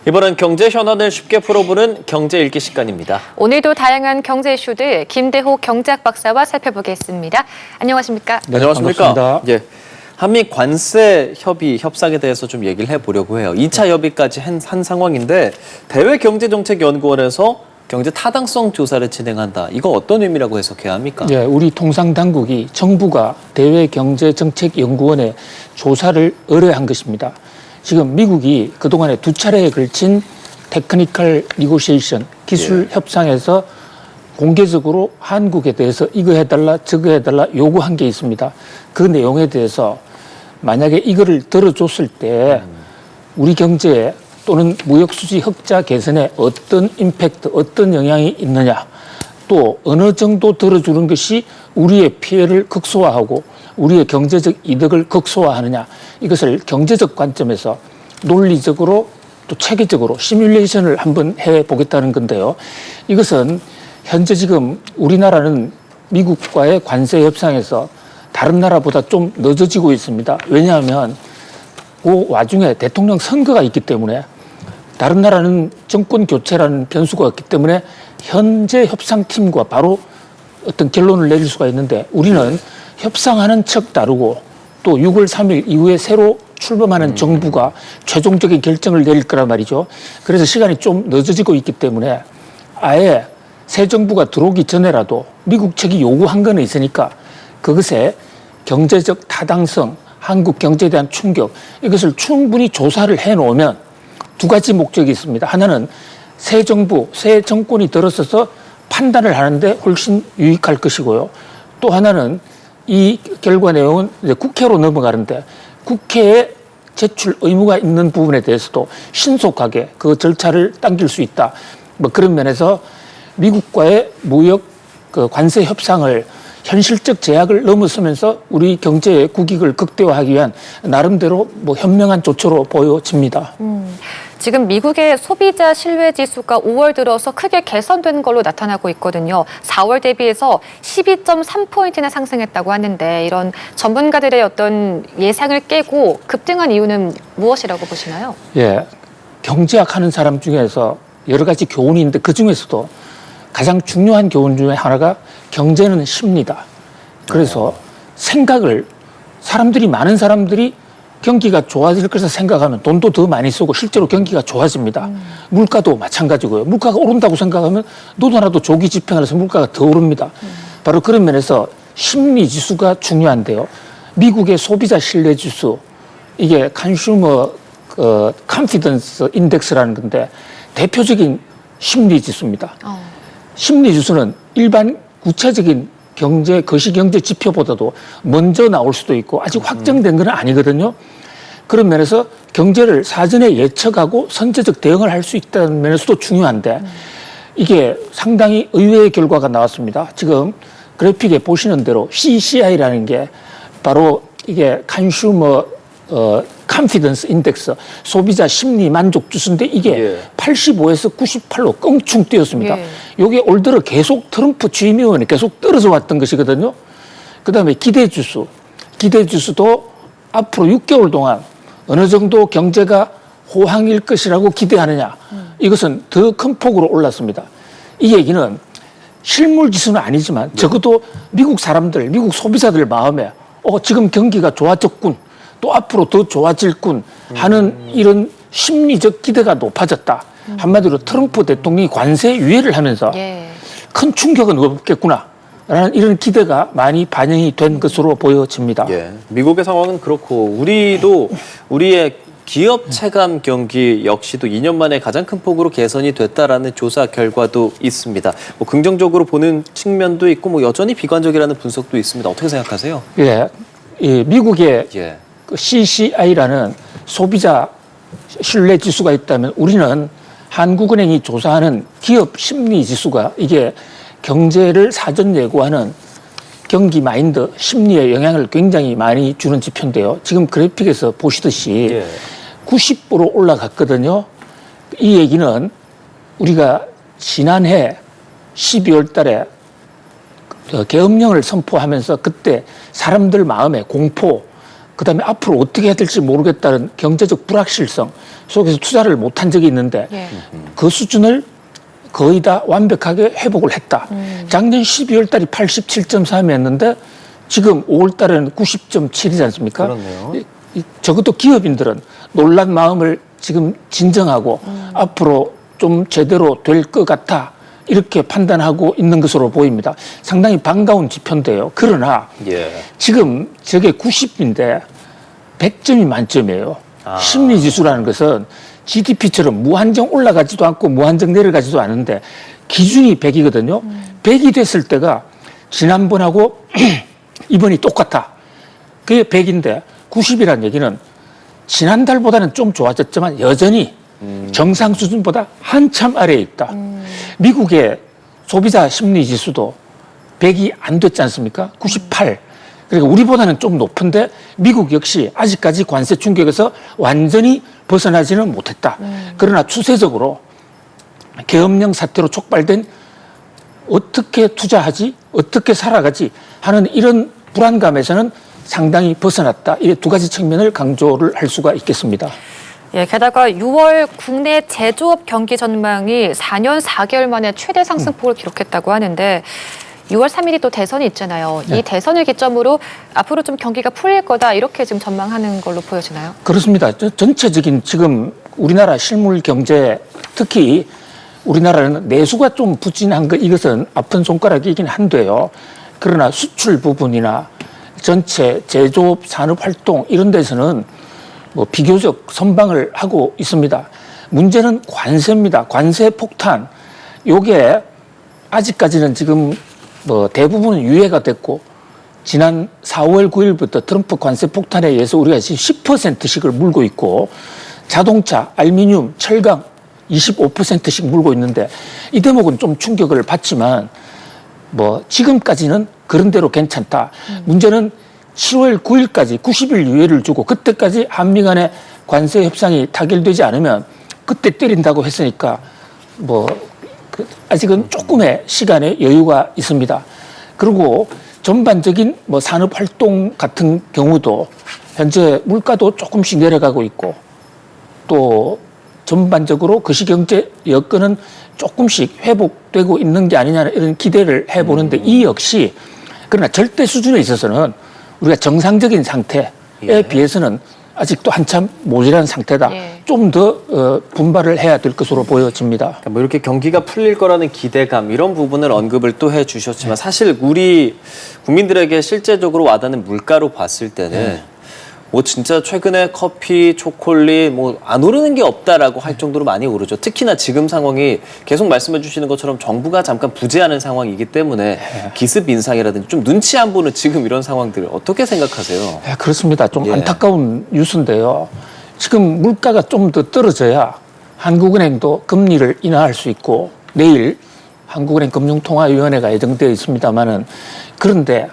이번엔 경제 현안을 쉽게 풀어보는 경제 읽기 시간입니다. 오늘도 다양한 경제 이슈들 김대호 경제학 박사와 살펴보겠습니다. 안녕하십니까? 네, 안녕하십니까? 반갑습니다. 예, 한미 관세 협의 협상에 대해서 좀 얘기를 해보려고 해요. 2차 협의까지 한 상황인데 대외경제정책연구원에서 경제 타당성 조사를 진행한다. 이거 어떤 의미라고 해석해야 합니까? 예, 우리 통상당국이 정부가 대외경제정책연구원에 조사를 의뢰한 것입니다. 지금 미국이 그동안에 두 차례에 걸친 테크니컬 니고시에이션, 기술 협상에서 공개적으로 한국에 대해서 이거 해달라 저거 해달라 요구한 게 있습니다. 그 내용에 대해서 만약에 이거를 들어줬을 때 우리 경제에 또는 무역수지 흑자 개선에 어떤 임팩트, 어떤 영향이 있느냐, 또 어느 정도 들어주는 것이 우리의 피해를 극소화하고 우리의 경제적 이득을 극소화하느냐, 이것을 경제적 관점에서 논리적으로 또 체계적으로 시뮬레이션을 한번 해보겠다는 건데요. 이것은 현재 지금 우리나라는 미국과의 관세 협상에서 다른 나라보다 좀 늦어지고 있습니다. 왜냐하면 그 와중에 대통령 선거가 있기 때문에, 다른 나라는 정권 교체라는 변수가 있기 때문에 현재 협상팀과 바로 어떤 결론을 내릴 수가 있는데, 우리는 협상하는 척 다르고 또 6월 3일 이후에 새로 출범하는 정부가 최종적인 결정을 내릴 거란 말이죠. 그래서 시간이 좀 늦어지고 있기 때문에 아예 새 정부가 들어오기 전에라도 미국 측이 요구한 거는 있으니까 그것에 경제적 타당성, 한국 경제에 대한 충격, 이것을 충분히 조사를 해놓으면 두 가지 목적이 있습니다. 하나는 새 정부, 새 정권이 들어서서 판단을 하는데 훨씬 유익할 것이고요. 또 하나는 이 결과 내용은 이제 국회로 넘어가는데 국회에 제출 의무가 있는 부분에 대해서도 신속하게 그 절차를 당길 수 있다. 뭐 그런 면에서 미국과의 무역 관세 협상을 현실적 제약을 넘어서면서 우리 경제의 국익을 극대화하기 위한 나름대로 뭐 현명한 조처로 보여집니다. 지금 미국의 소비자 신뢰 지수가 5월 들어서 크게 개선된 걸로 나타나고 있거든요. 4월 대비해서 12.3포인트나 상승했다고 하는데, 이런 전문가들의 어떤 예상을 깨고 급등한 이유는 무엇이라고 보시나요? 예, 경제학 하는 사람 중에서 여러 가지 교훈이 있는데 그 중에서도 가장 중요한 교훈 중에 하나가 경제는 심리다. 그래서 생각을 많은 사람들이 경기가 좋아질 것을 생각하면 돈도 더 많이 쓰고 실제로 경기가 좋아집니다. 물가도 마찬가지고요. 물가가 오른다고 생각하면 너도 나도 조기 집행을 해서 물가가 더 오릅니다. 바로 그런 면에서 심리 지수가 중요한데요. 미국의 소비자 신뢰 지수, 이게 컨슈머 컨피던스 인덱스라는 건데 대표적인 심리 지수입니다. 심리 지수는 일반 구체적인 거시경제 지표보다도 먼저 나올 수도 있고 아직 확정된 건 아니거든요. 그런 면에서 경제를 사전에 예측하고 선제적 대응을 할 수 있다는 면에서도 중요한데, 이게 상당히 의외의 결과가 나왔습니다. 지금 그래픽에 보시는 대로 CCI라는 게 바로 이게 컨슈머 컨피던스 인덱스, 소비자 심리 만족 지수인데 이게 85에서 98로 껑충 뛰었습니다. 이게 올 들어 계속 트럼프 취임 이후에 계속 떨어져 왔던 것이거든요. 그다음에 기대 지수도 앞으로 6개월 동안 어느 정도 경제가 호황일 것이라고 기대하느냐, 이것은 더 큰 폭으로 올랐습니다. 이 얘기는 실물 지수는 아니지만 적어도 미국 사람들, 미국 소비자들 마음에 지금 경기가 좋아졌군, 또 앞으로 더 좋아질군 하는 이런 심리적 기대가 높아졌다. 한마디로 트럼프 대통령이 관세 유예를 하면서 큰 충격은 없겠구나 라는 이런 기대가 많이 반영이 된 것으로 보여집니다. 예, 미국의 상황은 그렇고 우리도 우리의 기업 체감 경기 역시도 2년 만에 가장 큰 폭으로 개선이 됐다라는 조사 결과도 있습니다. 뭐 긍정적으로 보는 측면도 있고 뭐 여전히 비관적이라는 분석도 있습니다. 어떻게 생각하세요? 예, 미국의 CCI라는 소비자 신뢰 지수가 있다면 우리는 한국은행이 조사하는 기업 심리 지수가 이게 경제를 사전 예고하는 경기 마인드 심리에 영향을 굉장히 많이 주는 지표인데요. 지금 그래픽에서 보시듯이 90% 올라갔거든요. 이 얘기는 우리가 지난해 12월 달에 계엄령을 선포하면서 그때 사람들 마음에 공포, 그다음에 앞으로 어떻게 해야 될지 모르겠다는 경제적 불확실성 속에서 투자를 못한 적이 있는데 예. 그 수준을 거의 다 완벽하게 회복을 했다. 작년 12월 달이 87.3이었는데 지금 5월 달에는 90.7이지 않습니까? 그렇네요. 적어도 기업인들은 놀란 마음을 지금 진정하고 앞으로 좀 제대로 될 것 같아 이렇게 판단하고 있는 것으로 보입니다. 상당히 반가운 지표인데요. 그러나 예. 지금 저게 90인데 100점이 만점이에요. 아. 심리지수라는 것은 GDP처럼 무한정 올라가지도 않고 무한정 내려가지도 않은데 기준이 100이거든요. 100이 됐을 때가 지난번하고 이번이 똑같아. 그게 100인데 90이라는 얘기는 지난달보다는 좀 좋아졌지만 여전히 정상 수준보다 한참 아래에 있다. 미국의 소비자 심리 지수도 100이 안 됐지 않습니까? 98. 그러니까 우리보다는 좀 높은데 미국 역시 아직까지 관세 충격에서 완전히 벗어나지는 못했다. 그러나 추세적으로 계엄령 사태로 촉발된 어떻게 투자하지, 어떻게 살아가지 하는 이런 불안감에서는 상당히 벗어났다. 이 두 가지 측면을 강조를 할 수가 있겠습니다. 예, 게다가 6월 국내 제조업 경기 전망이 4년 4개월 만에 최대 상승폭을 기록했다고 하는데 6월 3일이 또 대선이 있잖아요. 네. 이 대선을 기점으로 앞으로 좀 경기가 풀릴 거다 이렇게 지금 전망하는 걸로 보여지나요? 그렇습니다. 전체적인 지금 우리나라 실물 경제 특히 우리나라는 내수가 좀 부진한 것 이것은 아픈 손가락이긴 한데요. 그러나 수출 부분이나 전체 제조업 산업 활동 이런 데서는 뭐 비교적 선방을 하고 있습니다. 문제는 관세입니다. 관세 폭탄. 요게 아직까지는 지금 뭐 대부분은 유예가 됐고 지난 4월 9일부터 트럼프 관세 폭탄에 의해서 우리가 지금 10%씩을 물고 있고 자동차, 알루미늄, 철강 25%씩 물고 있는데 이 대목은 좀 충격을 받지만 뭐 지금까지는 그런 대로 괜찮다. 문제는 7월 9일까지 90일 유예를 주고 그때까지 한미 간의 관세 협상이 타결되지 않으면 그때 때린다고 했으니까 뭐 아직은 조금의 시간의 여유가 있습니다. 그리고 전반적인 뭐 산업 활동 같은 경우도 현재 물가도 조금씩 내려가고 있고 또 전반적으로 거시경제 여건은 조금씩 회복되고 있는 게 아니냐는 이런 기대를 해보는데 이 역시 그러나 절대 수준에 있어서는 우리가 정상적인 상태에 예. 비해서는 아직도 한참 모자란 상태다. 예. 좀 더 분발을 해야 될 것으로 보여집니다. 그러니까 뭐 이렇게 경기가 풀릴 거라는 기대감 이런 부분을 언급을 또 해주셨지만 사실 우리 국민들에게 실제적으로 와닿는 물가로 봤을 때는 뭐 진짜 최근에 커피, 초콜릿 뭐 안 오르는 게 없다라고 할 정도로 많이 오르죠. 특히나 지금 상황이 계속 말씀해 주시는 것처럼 정부가 잠깐 부재하는 상황이기 때문에 기습 인상이라든지 좀 눈치 안 보는 지금 이런 상황들을 어떻게 생각하세요? 네, 그렇습니다. 좀 예. 안타까운 뉴스인데요. 지금 물가가 좀 더 떨어져야 한국은행도 금리를 인하할 수 있고 내일 한국은행 금융통화위원회가 예정되어 있습니다만은 그런데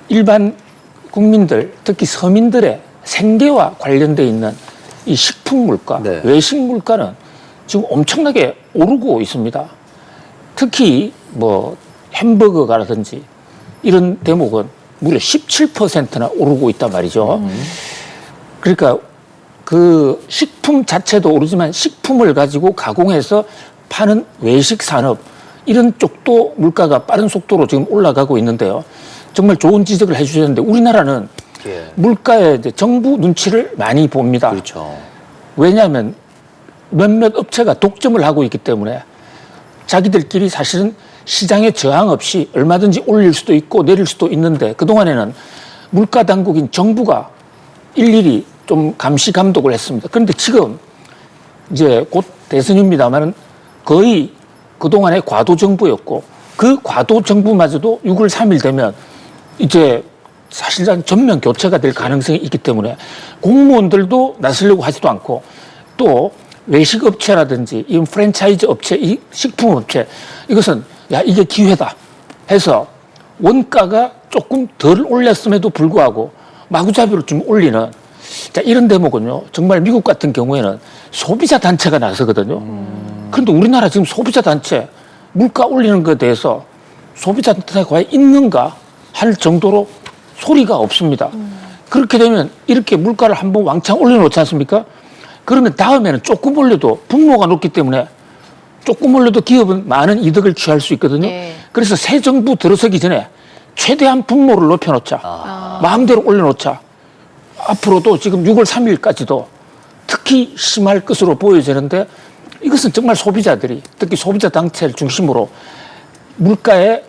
일반 국민들 특히 서민들의 생계와 관련돼 있는 이 식품 물가, 네. 외식 물가는 지금 엄청나게 오르고 있습니다. 특히 뭐 햄버거라든지 이런 대목은 무려 17%나 오르고 있단 말이죠. 그러니까 그 식품 자체도 오르지만 식품을 가지고 가공해서 파는 외식 산업 이런 쪽도 물가가 빠른 속도로 지금 올라가고 있는데요. 정말 좋은 지적을 해주셨는데 우리나라는 예. 물가에 이제 정부 눈치를 많이 봅니다. 그렇죠. 왜냐하면 몇몇 업체가 독점을 하고 있기 때문에 자기들끼리 사실은 시장에 저항 없이 얼마든지 올릴 수도 있고 내릴 수도 있는데 그동안에는 물가 당국인 정부가 일일이 좀 감시 감독을 했습니다. 그런데 지금 이제 곧 대선입니다만은 거의 그동안의 과도 정부였고 그 과도 정부마저도 6월 3일 되면 이제 사실상 전면 교체가 될 가능성이 있기 때문에 공무원들도 나서려고 하지도 않고 또 외식 업체라든지 이 프랜차이즈 업체, 이 식품 업체 이것은 야 이게 기회다 해서 원가가 조금 덜 올렸음에도 불구하고 마구잡이로 좀 올리는 자 이런 대목은요 정말 미국 같은 경우에는 소비자 단체가 나서거든요. 그런데 우리나라 지금 소비자 단체 물가 올리는 것에 대해서 소비자 단체가 과연 있는가 할 정도로 소리가 없습니다. 그렇게 되면 이렇게 물가를 한번 왕창 올려놓지 않습니까? 그러면 다음에는 조금 올려도 분모가 높기 때문에 조금 올려도 기업은 많은 이득을 취할 수 있거든요. 예. 그래서 새 정부 들어서기 전에 최대한 분모를 높여놓자. 마음대로 올려놓자. 앞으로도 지금 6월 3일까지도 특히 심할 것으로 보여지는데 이것은 정말 소비자들이 특히 소비자 단체를 중심으로 물가에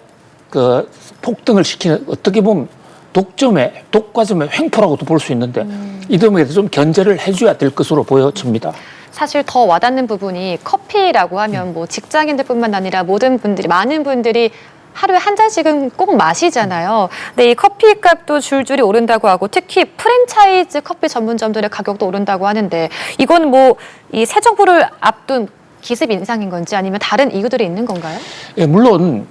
그 폭등을 시키는 어떻게 보면 독과점의 횡포라고도 볼 수 있는데 이 점에 대해서 좀 견제를 해줘야 될 것으로 보여집니다. 사실 더 와닿는 부분이 커피라고 하면 뭐 직장인들뿐만 아니라 모든 분들이 많은 분들이 하루에 한 잔씩은 꼭 마시잖아요. 근데 이 커피 값도 줄줄이 오른다고 하고 특히 프랜차이즈 커피 전문점들의 가격도 오른다고 하는데 이건 뭐 이 새 정부를 앞둔 기습 인상인 건지 아니면 다른 이유들이 있는 건가요? 예, 물론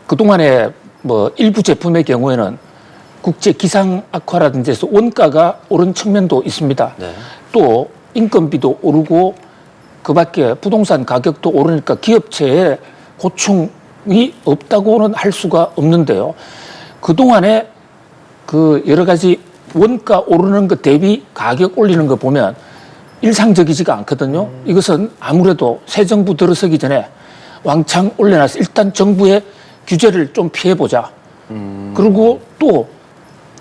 그동안에 뭐 일부 제품의 경우에는 국제 기상 악화라든지 해서 원가가 오른 측면도 있습니다. 네. 또 인건비도 오르고 그밖에 부동산 가격도 오르니까 기업체에 고충이 없다고는 할 수가 없는데요. 그동안에 그 여러 가지 원가 오르는 것 대비 가격 올리는 거 보면 일상적이지가 않거든요. 이것은 아무래도 새 정부 들어서기 전에 왕창 올려놔서 일단 정부의 규제를 좀 피해보자. 그리고 또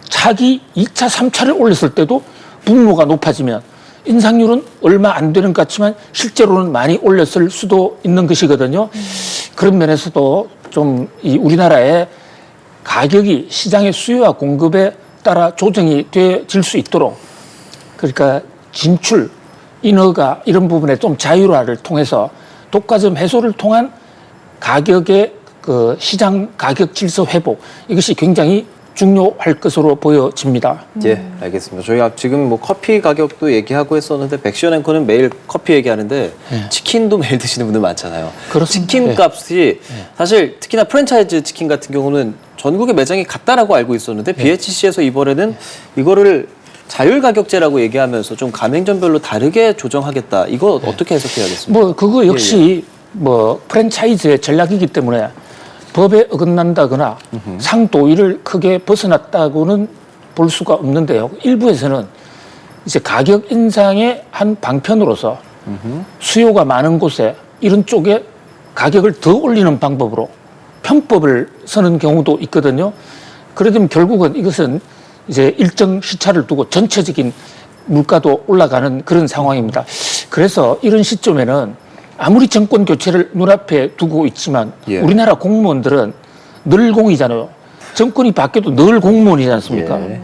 차기 2차, 3차를 올렸을 때도 분모가 높아지면 인상률은 얼마 안 되는 것 같지만 실제로는 많이 올렸을 수도 있는 것이거든요. 그런 면에서도 좀 이 우리나라의 가격이 시장의 수요와 공급에 따라 조정이 되어질 수 있도록 그러니까 진출, 인허가 이런 부분에 좀 자율화를 통해서 독과점 해소를 통한 가격의 그 시장 가격 질서 회복 이것이 굉장히 중요할 것으로 보여집니다. 예, 알겠습니다. 저희가 지금 뭐 커피 가격도 얘기하고 했었는데 백시원 앵커는 매일 커피 얘기하는데 치킨도 매일 드시는 분들 많잖아요. 그렇습니다. 치킨 값이 사실 특히나 프랜차이즈 치킨 같은 경우는 전국의 매장이 같다라고 알고 있었는데 BHC에서 이번에는 이거를 자율 가격제라고 얘기하면서 좀 가맹점별로 다르게 조정하겠다. 이거 어떻게 해석해야겠습니까? 뭐 그거 역시 뭐 프랜차이즈의 전략이기 때문에 법에 어긋난다거나 상도의를 크게 벗어났다고는 볼 수가 없는데요. 일부에서는 이제 가격 인상의 한 방편으로서 수요가 많은 곳에 이런 쪽에 가격을 더 올리는 방법으로 편법을 쓰는 경우도 있거든요. 그러면 결국은 이것은 이제 일정 시차를 두고 전체적인 물가도 올라가는 그런 상황입니다. 그래서 이런 시점에는 아무리 정권 교체를 눈앞에 두고 있지만 예. 우리나라 공무원들은 늘 공이잖아요. 정권이 바뀌어도 늘 공무원이지 않습니까? 예.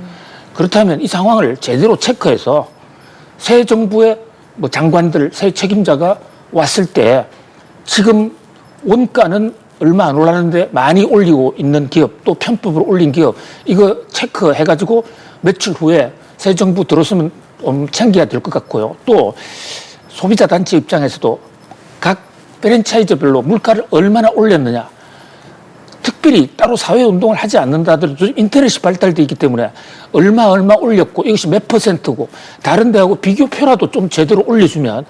그렇다면 이 상황을 제대로 체크해서 새 정부의 뭐 장관들, 새 책임자가 왔을 때 지금 원가는 얼마 안 올랐는데 많이 올리고 있는 기업 또 편법으로 올린 기업 이거 체크해가지고 며칠 후에 새 정부 들어서면 챙겨야 될 것 같고요. 또 소비자 단체 입장에서도 각 프랜차이즈별로 물가를 얼마나 올렸느냐 특별히 따로 사회운동을 하지 않는다 하더라도 인터넷이 발달되어 있기 때문에 얼마 올렸고 이것이 몇 %고 다른 데하고 비교표라도 좀 제대로 올려주면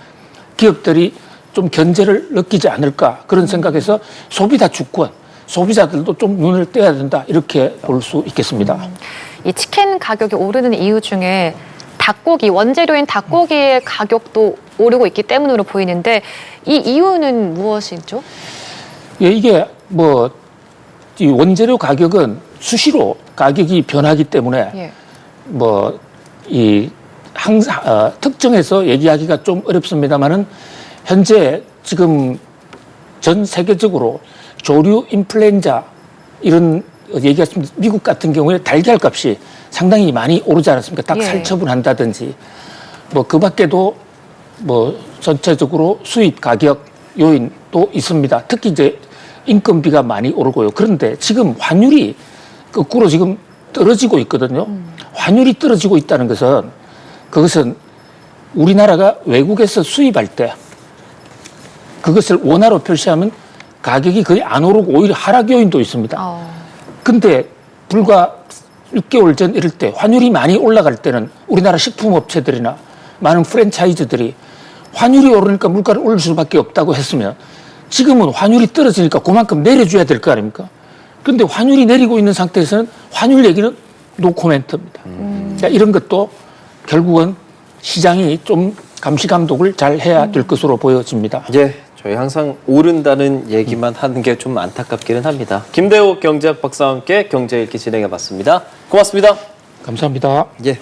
기업들이 좀 견제를 느끼지 않을까 그런 생각에서 소비자 주권, 소비자들도 좀 눈을 떼야 된다 이렇게 볼 수 있겠습니다. 이 치킨 가격이 오르는 이유 중에 닭고기, 원재료인 닭고기의 가격도 오르고 있기 때문으로 보이는데 이 이유는 무엇이죠? 예, 이게 뭐 이 원재료 가격은 수시로 가격이 변하기 때문에 예. 뭐 이 항상 특정해서 얘기하기가 좀 어렵습니다만은 현재 지금 전 세계적으로 조류 인플루엔자 이런 얘기가 있습니다. 미국 같은 경우에 달걀 값이 상당히 많이 오르지 않았습니까? 닭 예. 살처분한다든지 뭐 그 밖에도 뭐 전체적으로 수입 가격 요인도 있습니다. 특히 이제 인건비가 많이 오르고요. 그런데 지금 환율이 거꾸로 지금 떨어지고 있거든요. 환율이 떨어지고 있다는 것은 그것은 우리나라가 외국에서 수입할 때 그것을 원화로 표시하면 가격이 거의 안 오르고 오히려 하락 요인도 있습니다. 근데 불과 6개월 전 이럴 때 환율이 많이 올라갈 때는 우리나라 식품업체들이나 많은 프랜차이즈들이 환율이 오르니까 물가를 올릴 수밖에 없다고 했으면 지금은 환율이 떨어지니까 그만큼 내려줘야 될 거 아닙니까? 그런데 환율이 내리고 있는 상태에서는 환율 얘기는 노코멘트입니다. 그러니까 이런 것도 결국은 시장이 좀 감시 감독을 잘 해야 될 것으로 보여집니다. 예, 저희 항상 오른다는 얘기만 하는 게 좀 안타깝기는 합니다. 김대호 경제학 박사와 함께 경제 읽기 진행해봤습니다. 고맙습니다. 감사합니다. 예.